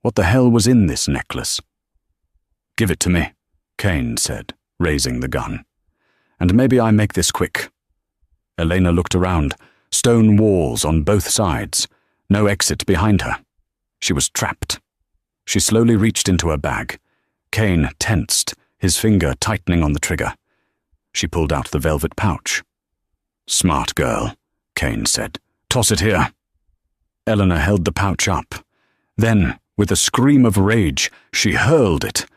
What the hell was in this necklace? "Give it to me," Kane said, raising the gun. "And maybe I make this quick." Elena looked around. Stone walls on both sides. No exit behind her. She was trapped. She slowly reached into her bag. Kane tensed, his finger tightening on the trigger. She pulled out the velvet pouch. "Smart girl," Kane said. "Toss it here." Eleanor held the pouch up. Then, with a scream of rage, she hurled it,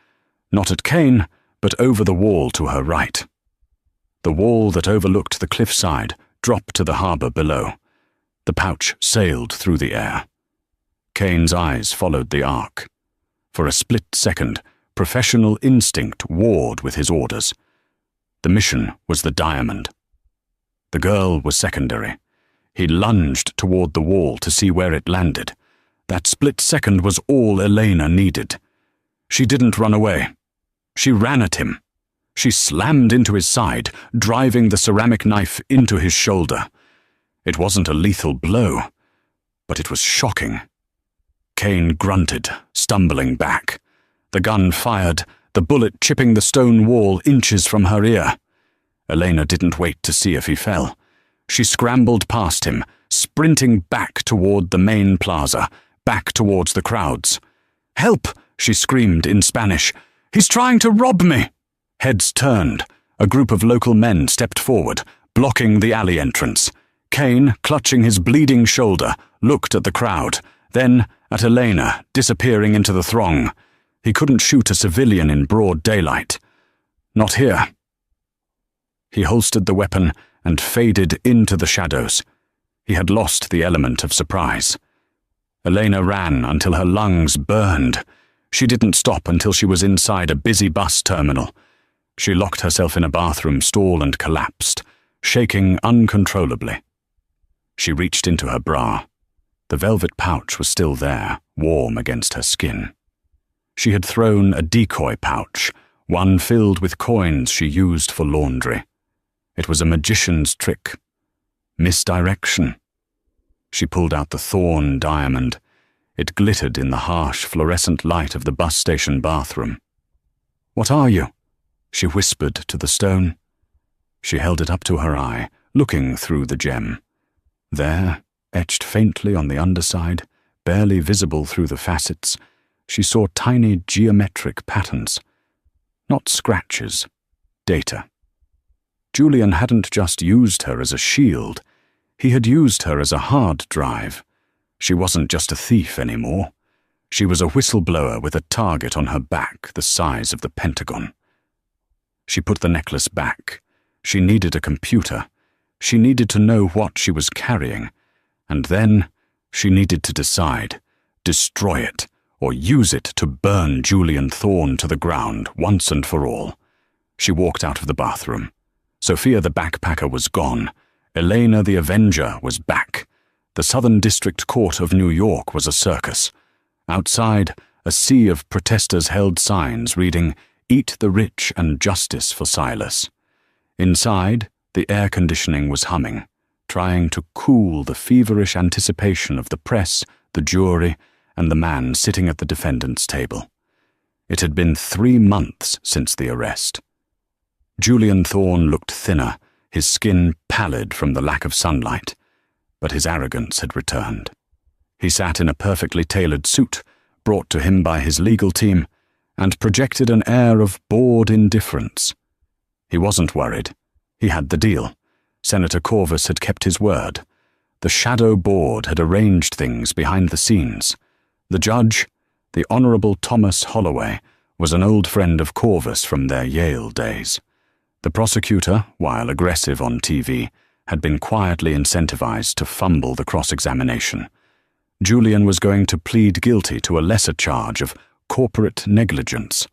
not at Kane, but over the wall to her right. The wall that overlooked the cliffside dropped to the harbor below. The pouch sailed through the air. Kane's eyes followed the arc. For a split second, professional instinct warred with his orders. The mission was the diamond. The girl was secondary. He lunged toward the wall to see where it landed. That split second was all Elena needed. She didn't run away. She ran at him. She slammed into his side, driving the ceramic knife into his shoulder. It wasn't a lethal blow, but it was shocking. Kane grunted, stumbling back. The gun fired, the bullet chipping the stone wall inches from her ear. Elena didn't wait to see if he fell. She scrambled past him, sprinting back toward the main plaza, back towards the crowds. "Help!" she screamed in Spanish. "He's trying to rob me!" Heads turned. A group of local men stepped forward, blocking the alley entrance. Kane, clutching his bleeding shoulder, looked at the crowd, then at Elena, disappearing into the throng. He couldn't shoot a civilian in broad daylight. Not here. He holstered the weapon and faded into the shadows. He had lost the element of surprise. Elena ran until her lungs burned. She didn't stop until she was inside a busy bus terminal. She locked herself in a bathroom stall and collapsed, shaking uncontrollably. She reached into her bra. The velvet pouch was still there, warm against her skin. She had thrown a decoy pouch, one filled with coins she used for laundry. It was a magician's trick. Misdirection. She pulled out the Thorn diamond. It glittered in the harsh fluorescent light of the bus station bathroom. "What are you?" she whispered to the stone. She held it up to her eye, looking through the gem. There, etched faintly on the underside, barely visible through the facets, she saw tiny geometric patterns. Not scratches, data. Julian hadn't just used her as a shield. He had used her as a hard drive. She wasn't just a thief anymore. She was a whistleblower with a target on her back the size of the Pentagon. She put the necklace back. She needed a computer. She needed to know what she was carrying. And then she needed to decide, destroy it, or use it to burn Julian Thorne to the ground once and for all. She walked out of the bathroom. Sophia the backpacker was gone. Elena the Avenger was back. The Southern District Court of New York was a circus. Outside, a sea of protesters held signs reading, "Eat the rich and justice for Silas." Inside, the air conditioning was humming, trying to cool the feverish anticipation of the press, the jury, and the man sitting at the defendant's table. It had been 3 months since the arrest. Julian Thorne looked thinner, his skin pallid from the lack of sunlight, but his arrogance had returned. He sat in a perfectly tailored suit, brought to him by his legal team, and projected an air of bored indifference. He wasn't worried. He had the deal. Senator Corvus had kept his word. The shadow board had arranged things behind the scenes. The judge, the Honorable Thomas Holloway, was an old friend of Corvus from their Yale days. The prosecutor, while aggressive on TV, had been quietly incentivized to fumble the cross-examination. Julian was going to plead guilty to a lesser charge of corporate negligence.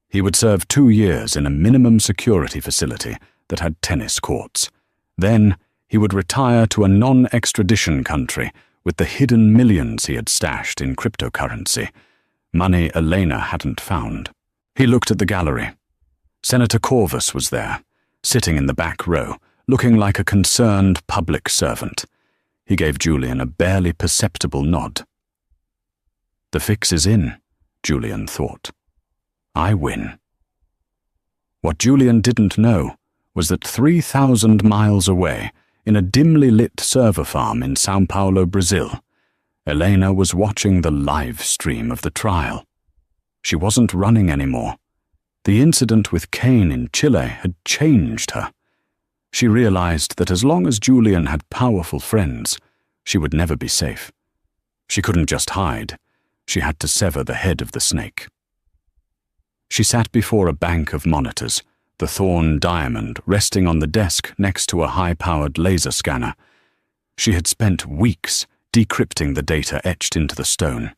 He would serve 2 years in a minimum security facility that had tennis courts. Then he would retire to a non-extradition country with the hidden millions he had stashed in cryptocurrency, money Elena hadn't found. He looked at the gallery. Senator Corvus was there, sitting in the back row, looking like a concerned public servant. He gave Julian a barely perceptible nod. The fix is in, Julian thought. I win. What Julian didn't know was that 3,000 miles away, in a dimly lit server farm in São Paulo, Brazil, Elena was watching the live stream of the trial. She wasn't running anymore. The incident with Cain in Chile had changed her. She realized that as long as Julian had powerful friends, she would never be safe. She couldn't just hide. She had to sever the head of the snake. She sat before a bank of monitors, the Thorn Diamond resting on the desk next to a high-powered laser scanner. She had spent weeks decrypting the data etched into the stone.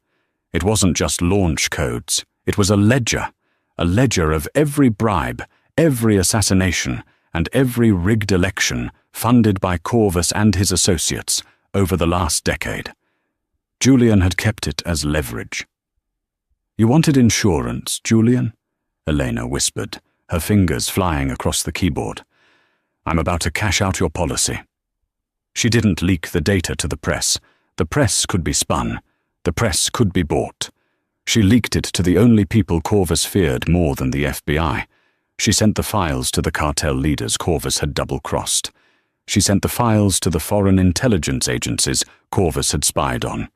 It wasn't just launch codes. It was a ledger of every bribe, every assassination, and every rigged election funded by Corvus and his associates over the last decade. Julian had kept it as leverage. "You wanted insurance, Julian?" Elena whispered, her fingers flying across the keyboard. "I'm about to cash out your policy." She didn't leak the data to the press. The press could be spun. The press could be bought. She leaked it to the only people Corvus feared more than the FBI. She sent the files to the cartel leaders Corvus had double-crossed. She sent the files to the foreign intelligence agencies Corvus had spied on.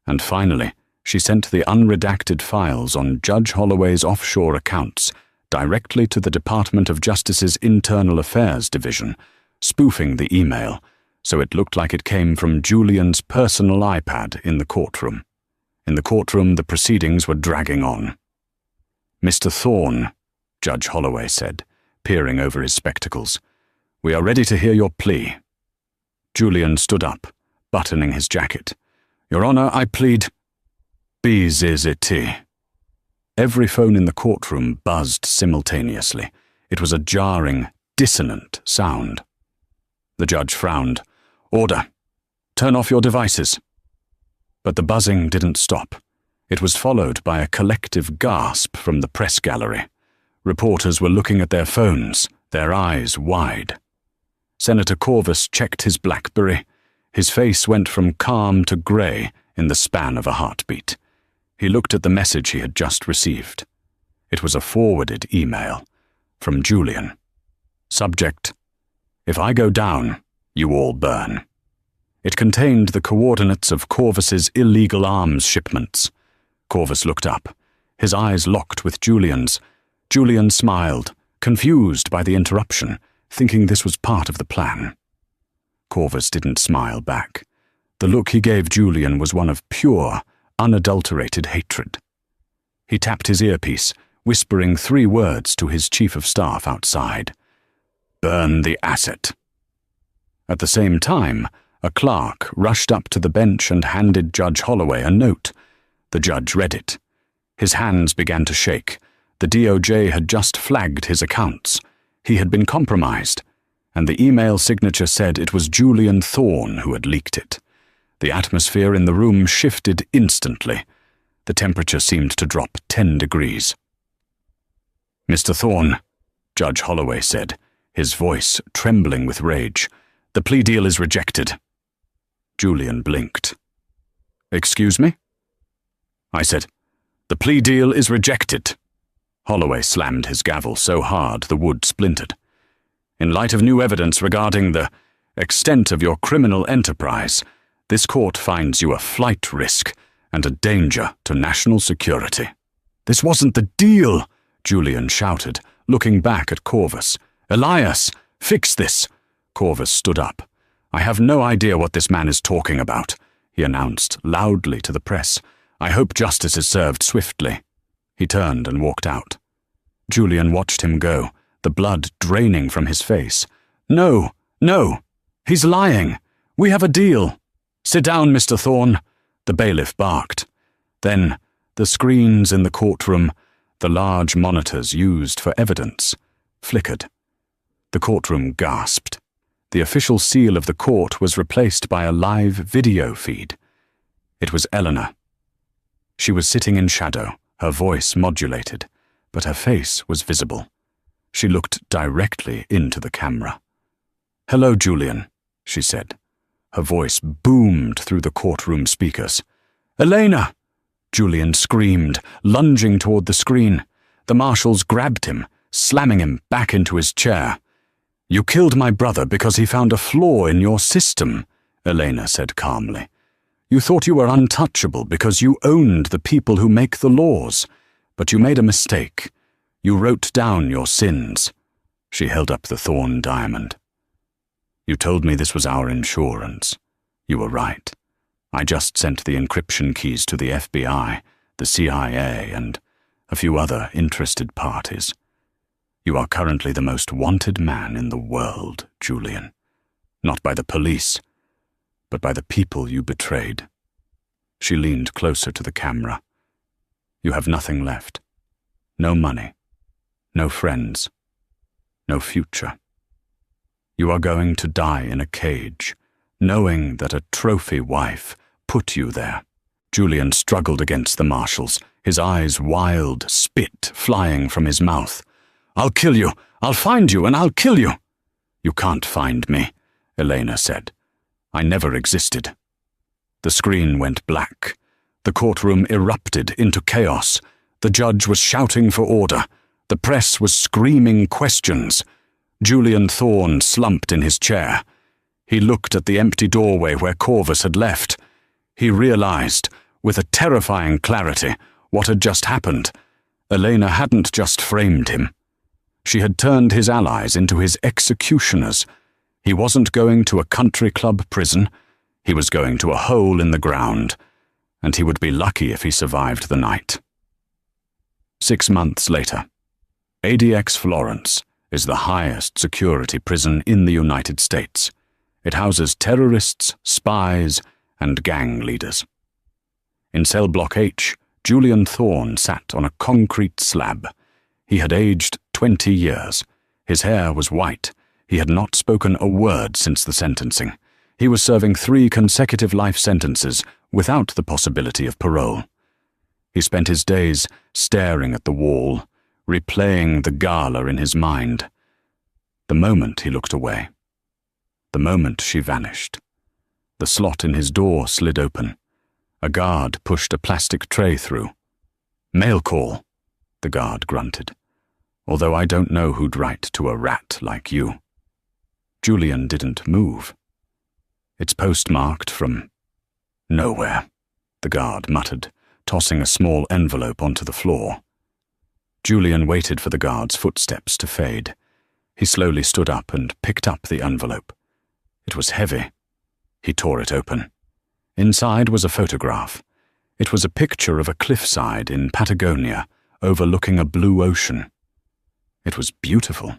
And finally, she sent the unredacted files on Judge Holloway's offshore accounts directly to the Department of Justice's Internal Affairs Division, spoofing the email so it looked like it came from Julian's personal iPad in the courtroom. In the courtroom, the proceedings were dragging on. "Mr. Thorn," Judge Holloway said, peering over his spectacles, "we are ready to hear your plea." Julian stood up, buttoning his jacket. "Your Honor, I plead BZZT." Every phone in the courtroom buzzed simultaneously. It was a jarring, dissonant sound. The judge frowned. "Order. Turn off your devices." But the buzzing didn't stop. It was followed by a collective gasp from the press gallery. Reporters were looking at their phones, their eyes wide. Senator Corvus checked his BlackBerry. His face went from calm to grey in the span of a heartbeat. He looked at the message he had just received. It was a forwarded email from Julian. Subject: "If I go down, you all burn." It contained the coordinates of Corvus's illegal arms shipments. Corvus looked up. His eyes locked with Julian's. Julian smiled, confused by the interruption, thinking this was part of the plan. Corvus didn't smile back. The look he gave Julian was one of pure, unadulterated hatred. He tapped his earpiece, whispering 3 words to his chief of staff outside. "Burn the asset." At the same time, a clerk rushed up to the bench and handed Judge Holloway a note. The judge read it. His hands began to shake. The DOJ had just flagged his accounts. He had been compromised, and the email signature said it was Julian Thorn who had leaked it. The atmosphere in the room shifted instantly. The temperature seemed to drop 10 degrees. "Mr. Thorn," Judge Holloway said, his voice trembling with rage, "the plea deal is rejected." Julian blinked. "Excuse me?" I said, "The plea deal is rejected." Holloway slammed his gavel so hard the wood splintered. "In light of new evidence regarding the extent of your criminal enterprise, this court finds you a flight risk and a danger to national security." "This wasn't the deal," Julian shouted, looking back at Corvus. "Elias, fix this." Corvus stood up. "I have no idea what this man is talking about," he announced loudly to the press. "I hope justice is served swiftly." He turned and walked out. Julian watched him go, the blood draining from his face. "No, no, he's lying. We have a deal." "Sit down, Mr. Thorn," the bailiff barked. Then The screens in the courtroom, the large monitors used for evidence, flickered. The courtroom gasped. The official seal of the court was replaced by a live video feed. It was Eleanor. She was sitting in shadow, her voice modulated, but her face was visible. She looked directly into the camera. "Hello, Julian," she said. Her voice boomed through the courtroom speakers. "Elena!" Julian screamed, lunging toward the screen. The marshals grabbed him, slamming him back into his chair. "You killed my brother because he found a flaw in your system," Elena said calmly. "You thought you were untouchable because you owned the people who make the laws, but you made a mistake. You wrote down your sins." She held up the Thorn diamond. "You told me this was our insurance. You were right. I just sent the encryption keys to the FBI, the CIA, and a few other interested parties. You are currently the most wanted man in the world, Julian. Not by the police, but by the people you betrayed." She leaned closer to the camera. "You have nothing left. No money. No friends. No future. You are going to die in a cage, knowing that a trophy wife put you there." Julian struggled against the marshals, his eyes wild, spit flying from his mouth. "I'll kill you. I'll find you and I'll kill you." "You can't find me," Elena said. "I never existed." The screen went black. The courtroom erupted into chaos. The judge was shouting for order. The press was screaming questions. Julian Thorn slumped in his chair. He looked at the empty doorway where Corvus had left. He realized, with a terrifying clarity, what had just happened. Elena hadn't just framed him. She had turned his allies into his executioners. He wasn't going to a country club prison. He was going to a hole in the ground, and he would be lucky if he survived the night. 6 months later, ADX Florence is the highest security prison in the United States. It houses terrorists, spies, and gang leaders. In cell block H, Julian Thorn sat on a concrete slab. He had aged 20 years. His hair was white. He had not spoken a word since the sentencing. He was serving 3 consecutive life sentences without the possibility of parole. He spent his days staring at the wall, replaying the Gala in his mind. The moment he looked away, the moment she vanished, the slot in his door slid open. A guard pushed a plastic tray through. "Mail call," the guard grunted. "Although I don't know who'd write to a rat like you." Julian didn't move. "It's postmarked from nowhere," the guard muttered, tossing a small envelope onto the floor. Julian waited for the guard's footsteps to fade. He slowly stood up and picked up the envelope. It was heavy. He tore it open. Inside was a photograph. It was a picture of a cliffside in Patagonia overlooking a blue ocean. It was beautiful.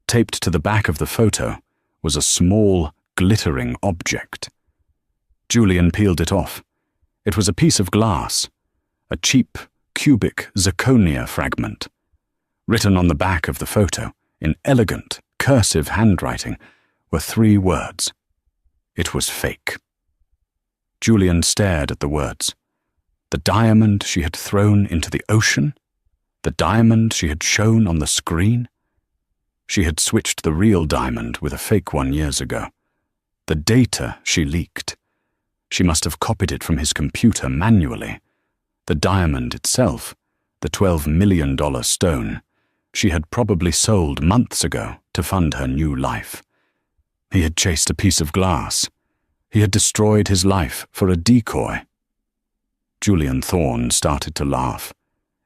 Taped to the back of the photo was a small, glittering object. Julian peeled it off. It was a piece of glass, a cheap, cubic zirconia fragment. Written on the back of the photo, in elegant, cursive handwriting, were 3 words. It was fake. Julian stared at the words. The diamond she had thrown into the ocean? The diamond she had shown on the screen? She had switched the real diamond with a fake one years ago. The data she leaked. She must have copied it from his computer manually. The diamond itself, the $12 million stone, she had probably sold months ago to fund her new life. He had chased a piece of glass. He had destroyed his life for a decoy. Julian Thorn started to laugh.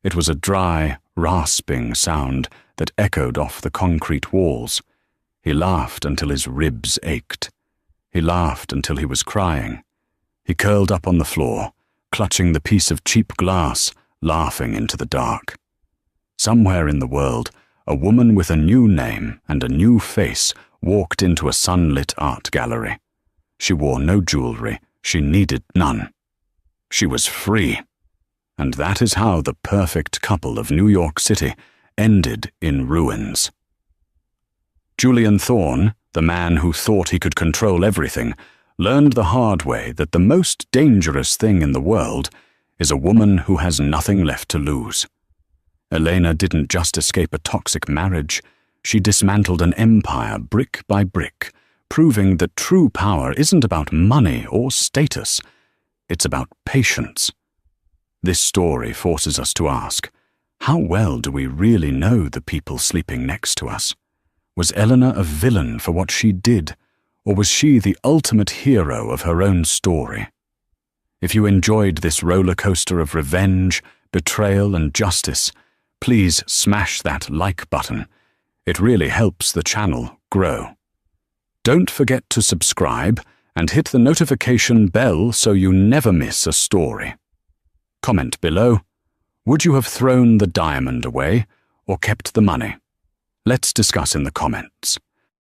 It was a dry, rasping sound that echoed off the concrete walls. He laughed until his ribs ached. He laughed until he was crying. He curled up on the floor, clutching the piece of cheap glass, laughing into the dark. Somewhere in the world, a woman with a new name and a new face walked into a sunlit art gallery. She wore no jewelry. She needed none. She was free. And that is how the perfect couple of New York City ended in ruins. Julian Thorne, the man who thought he could control everything, learned the hard way that the most dangerous thing in the world is a woman who has nothing left to lose. Elena didn't just escape a toxic marriage, she dismantled an empire brick by brick, proving that true power isn't about money or status, it's about patience. This story forces us to ask, how well do we really know the people sleeping next to us? Was Eleanor a villain for what she did, or was she the ultimate hero of her own story? If you enjoyed this roller coaster of revenge, betrayal, and justice, please smash that like button. It really helps the channel grow. Don't forget to subscribe and hit the notification bell so you never miss a story. Comment below, would you have thrown the diamond away or kept the money? Let's discuss in the comments.